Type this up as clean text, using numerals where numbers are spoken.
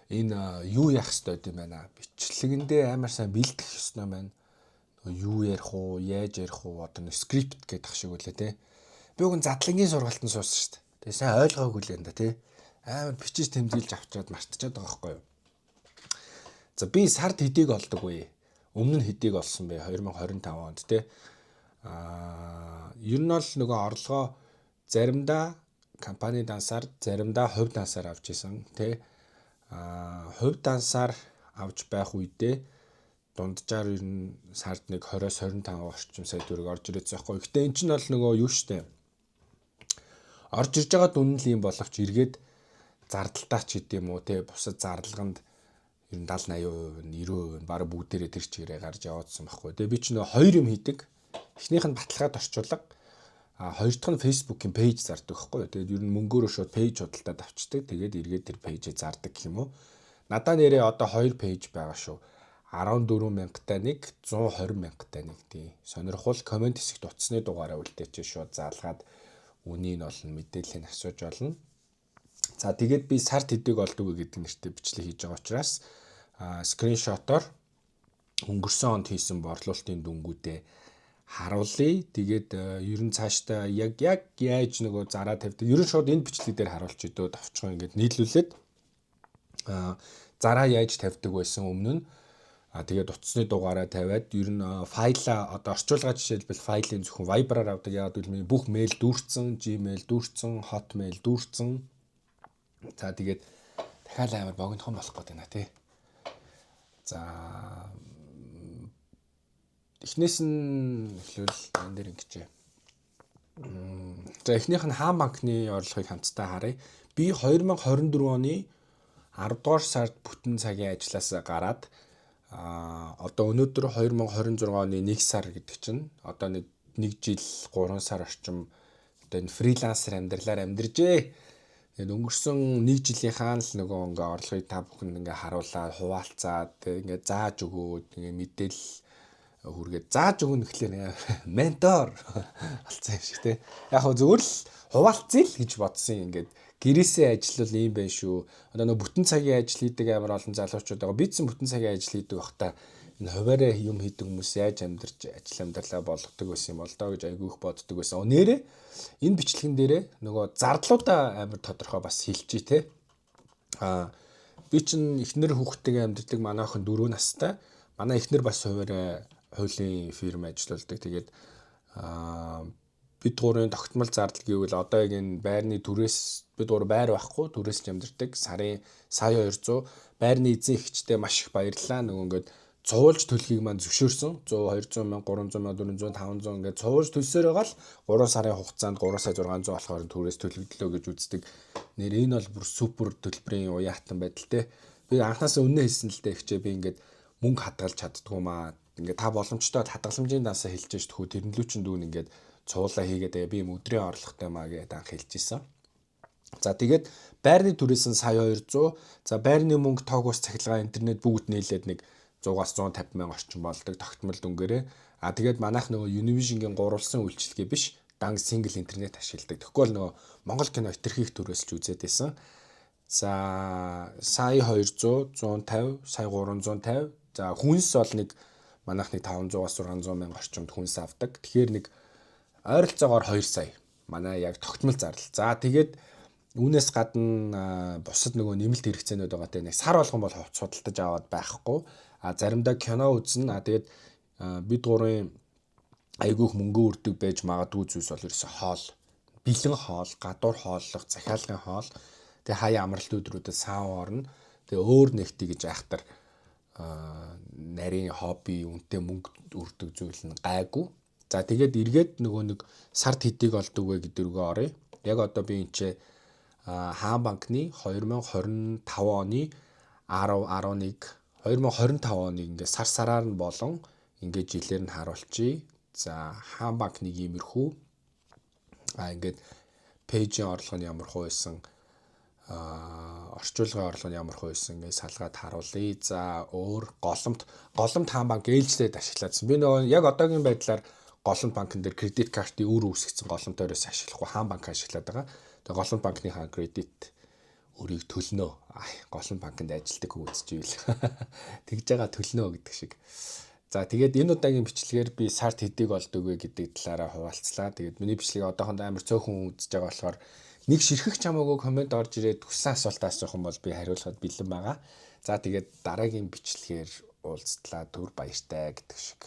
Энэ юу яах ёстой юм байна. Бичлэгэндээ амар сайн бэлдэх ёстой байна. Юу ярих уу, яаж ярих уу, одоо нэг скрипт гэдэг шиг үлээ те. Би уг нь задлагын сургалтанд суусан шүү дээ. Тэгээ сайн ойлгоогүй л энэ да те. Амар бичиж тэмдэглэж авчираад мартчихад байгаа байхгүй юу. За би сард хэдийг олдог вэ? Өмнө нь хэдийг олсон бэ? 2025 онд те. Ер нь бол нөгөө орлогоо заримдаа компани дансаар, заримдаа хувь дансаар авч исэн те. Хувь дансаар авч байх үедээ дунджаар ер нь сард нэг 20-25 орчим сая төгрөг орж ирээд байгаа байхгүй. Гэтэ эн чинь бол нөгөө юу штэ. Орж ирж байгаа дүн л юм боловч эргээд зардалтаа ч гэдэм үү те бусад зарлаганд ер нь 70-80%, 90% баг бүгдээрээ тэр чигээрээ гарч яваадсан байхгүй. Тэгээ би ч нөгөө хоёр юм хийдэг. Эхнийх нь баталгаад орчуулга. Хоёр дахь нь Facebook-ийн пэйж зардаг байхгүй. Тэгээд ер нь мөнгөөрөө шууд пэйж худалдаад авчдаг. Тэгээд эргээд тэр пэйжээ зардаг гэх юм уу. Надаа нэрээ одоо 2 пэйж байгаа шүү. 14,000-тай нэг, 120,000-тай нэг тий. Сонирхол комент хэсэгт утасны дугаараа үлдээч шууд заалгаад үнийг нь олон мэдээллийг асууж болно. За тэгээд би сард хэдийг олдог вэ гэдэг нэртэй бичлэг хийж байгаа учраас скриншотоор өнгөрсөн онд хийсэн борлуулалтын дүнгуудээ харуулъя. Тэгээд ер нь цаашдаа яг яаж нөгөө зараа тавьдаг. Ер нь шууд энэ бичлэг дээр харуулж идөө товчхон ингээд нийлүүлээд зараа яаж тавьдаг байсан өмнө нь тэгээд утасны дугаараа тавиад ер нь файлаа одоо орчуулга жишээлбэл файлын зөвхөн Viber-аар авдаг. Яг гэвэл бүх мэйл дүүрсэн, Gmail дүүрсэн, Hotmail дүүрсэн. За тэгээд дахиад амар богинохон болох гээд байна тий. За эхнээс нь эхлүүл энэ дээр ингэчээ. За эхнийх нь Хаан банкны орлогыг хамтдаа харъя. Би 2024 оны 10 дугаар сард бүтэн цагийн ажлаас гараад одоо өнөөдөр 2026 оны 1 сар гэдэг чинь одоо нэг жил 3 сар орчим одоо энэ фрилансер амьдралаар амьдаржээ. Тэгээд өнгөрсөн 1 жилийнхаа л нөгөө ингээ орлогыг та бүхэнд ингээ харуулаад хуваалцаад ингээ зааж өгөөд ингээ мэдээлэл хүргээд зааж өгнө гэхлээр ментор болцсон юм шиг те. Яг хөө зөвөр л хуваалцъя л гэж бодсон юм ингээд гэрээсээ ажиллавал ийм байх шүү. Одоо нөгөө бүтэн цагийн ажил хийдэг амар олон залуучууд байгаа. Бид ч бүтэн цагийн ажил хийдэг байхдаа энэ хуваараа юм хийдэг хүмүүс яаж амьдарч ажил амьдралаа болгодог байсан юм бол доо гэж айгүй их боддог байсан. Нэрээ энэ бичлэгэн дээрээ нөгөө зардлуудаа амар тодорхой бас хэлчихье те. Би чинь эхнэр хүүхдтэйгээ амьдардаг манай охин 4 настай. Манай эхнэр бас хуваараа хуулийн фирм ажилладаг. Тэгээд бид гурийн тогтмол зардал гэвэл одоо яг энэ байрны түрээс бид гур байр байхгүй түрээс ч амьдардаг. Сарын сая 200 байрны эзэн эгчтэй маш их баярлалаа. Нөгөө ингээд цуулж төлөхийг маань зөвшөөрсөн. 100, 200 мянга, 300 мянга, 400, 500 ингээд цуулж төлсөөр байгаа л 3 сарын хугацаанд 3 сая 600 болохоор түрээс төлөгдлөө гэж үздэг. Нэр энэ бол бүр супер төлбөрийн уяатан байдал те. Би анхнаасаа үнэ хэлсэн л дээ ихчээ би ингээд мөнгө хадгалж чаддгүй маа. Ингээд та боломжтой хадгаламжийн дансаа хэлж ш тхүү тэрнлүүчин дүүн ингээд цуулаа хийгээд би юм өдрийн орлоготой маа гэдээ анх хэлж исэн. За тэгээд байрны түрээс нь сая 200. За байрны мөнгө тоог ус цахилгаан интернет бүгд нийлээд нэг 100-аас 150 мянга орчим болдог тогтмол дүнгээрээ. Тэгээд манайх нөгөө Univision-гийн гурвалсан үйлчилгээ биш дан сингл интернет ашигладаг. Тэгэхгүй нөгөө Монгол кино хэтэрхийх төрөөсч үзээд байсан. За сая 200, 150, сая 350. За хүнс бол нэг манайх нэг 500-аас 600 мянга орчимд хүнс авдаг. Тэгэхээр нэг ойролцоогоор 2 сая. Манай яг тогтмол зардал. За тэгээд үүнээс гадна бусад нөгөө нэмэлт хэрэгцээнүүд байгаа те нэг сар болгон бол хувц судалдаж аваад байхгүй. Заримдаа кино үзнэ. Тэгээд бид гурийн айгүйх мөнгө өрдөг байж магадгүй зүйлс бол ерөөсө хоол, бэлэн хоол, гадуур хооллох, захиалгын хоол. Тэгээ хаяа амралт өдрүүдэд саав орно. Тэгээ өөр нэгтий гэж айхтар нарийн хобби үнэтэй мөнгө өрдөг зүйл нь гайгүй. За тэгээд эргээд нөгөө нэг сард хэдийг олдог вэ гэдэг рүүгээ оръё. Яг одоо би энэ ч Хаан банкны 2025 оны 10-11 2025 оны ингээд сар сараар нь болон ингээд жилээр нь харуулчихъя. За Хаан банкны иймэрхүү ингээд пэйжийн орлого нь ямар хөө байсан орчуулгын орлого нь ямар хөө байсан ингээд салгаад харуулъя. За өөр голомт Хаан банк ээлжлээд ашиглаадсан. Би нөгөө яг одоогийн байдлаар голомт банкн дээр кредит картын үр үүсгэсэн голомтойроос ашиглахгүй Хаан банк ашиглаад байгаа. Тэгээ голомт банкны хаан кредит өөрийг төлнө. Гол нь банкнд ажилтдаг хүн үзчихвэл тэгж байгаа төлнө гэдэг шиг. За тэгээд энэ удаагийн бичлэгээр би сард хэдийг олдог вэ гэдэг талаараа хуваалцлаа. Тэгээд миний бичлэгийг одоохондоо амар цөөхөн үзэж байгаа болохоор нэг ширхэх ч хамаагүй комент орж ирээд хүссэн асуулт асуух юм бол би хариулахад бэлэн байгаа. За тэгээд дараагийн бичлэгээр уулзтлаа. Түр баяртай гэдэг шиг.